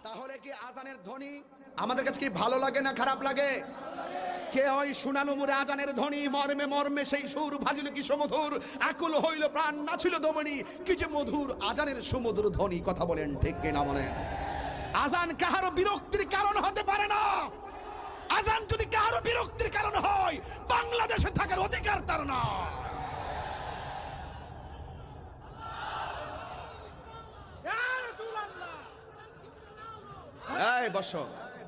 তাহলে কি আজানের ধ্বনি আমাদের কাছে কি ভালো লাগে না খারাপ লাগে? কে ওই শোনালো মুরে আজানের ধ্বনি, মর্মে মর্মে সেই সুর ভাজিল কি সমধুর, আকুল হইল প্রাণ নাছিল দমনি, কি যে মধুর আজানের সমুদ্র ধ্বনি। কথা বলেন ঠিক কিনা বলেন? আজান কাহারো বিরক্তির কারণ হতে পারে না। আজান যদি কাহারো বিরক্তির কারণ হয়, বাংলাদেশে থাকার অধিকার তার না। এই বসো,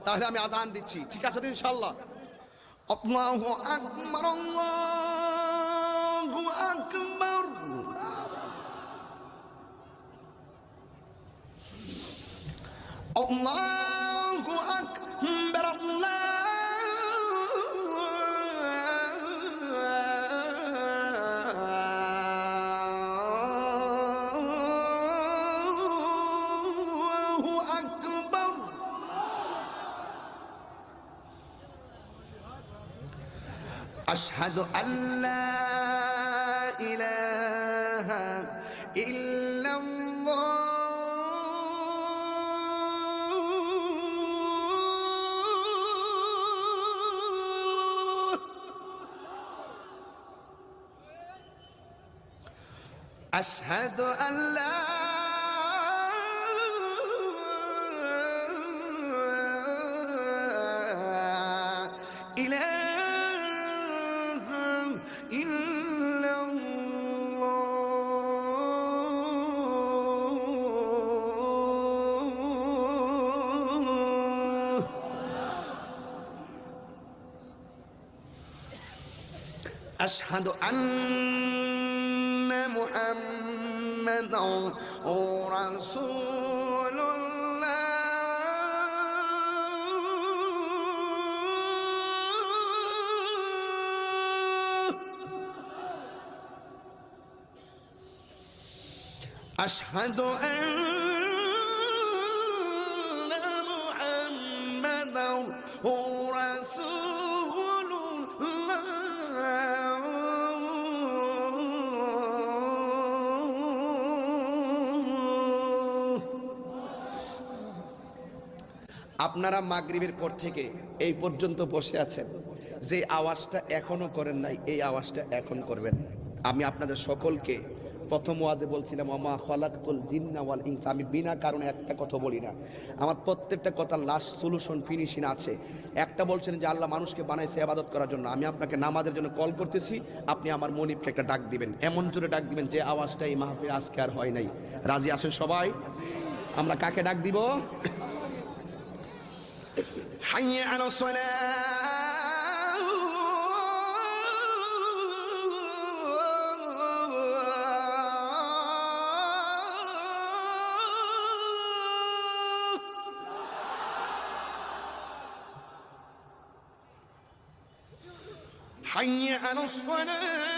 তাহলে আমি আজান দিচ্ছি, ঠিক আছে তো ইনশাআল্লাহ? আল্লাহু আকবার, আল্লাহু আকবার। আল্লাহু আকবার, আল্লাহু আকবার। আশহাদু আল্লা ইলাহা ইল্লাল্লাহ। أشهد أن لا إله إلا الله. أشهد أن محمد رسول الله. أشهد أن محمد رسول الله. আপনারা মাগরিবের পর থেকে এই পর্যন্ত বসে আছেন, যে আওয়াজটা এখনো করেন নাই এই আওয়াজটা এখন করবেন। আমি আপনাদের সকলকে প্রথম ওয়াজে বলছিলাম ওমা খলাকতুল জিন্না ওয়াল ইনসা, আমি বিনা কারণে একটা কথা বলি না, আমার প্রত্যেকটা কথা লাস্ট সলিউশন ফিনিশিং আছে। একটা বলছেন যে আল্লাহ মানুষকে বানাইছে ইবাদত করার জন্য, আমি আপনাকে নামাজের জন্য কল করতেছি, আপনি আমার মনিবকে একটা ডাক দিবেন, এমন জোরে ডাক দিবেন যে আওয়াজটা এই মাহফিল আজকে আর হয় নাই। রাজি আছেন সবাই? আমরা কাকে ডাক দিব? حي على الصلاة. حي على الصلاة.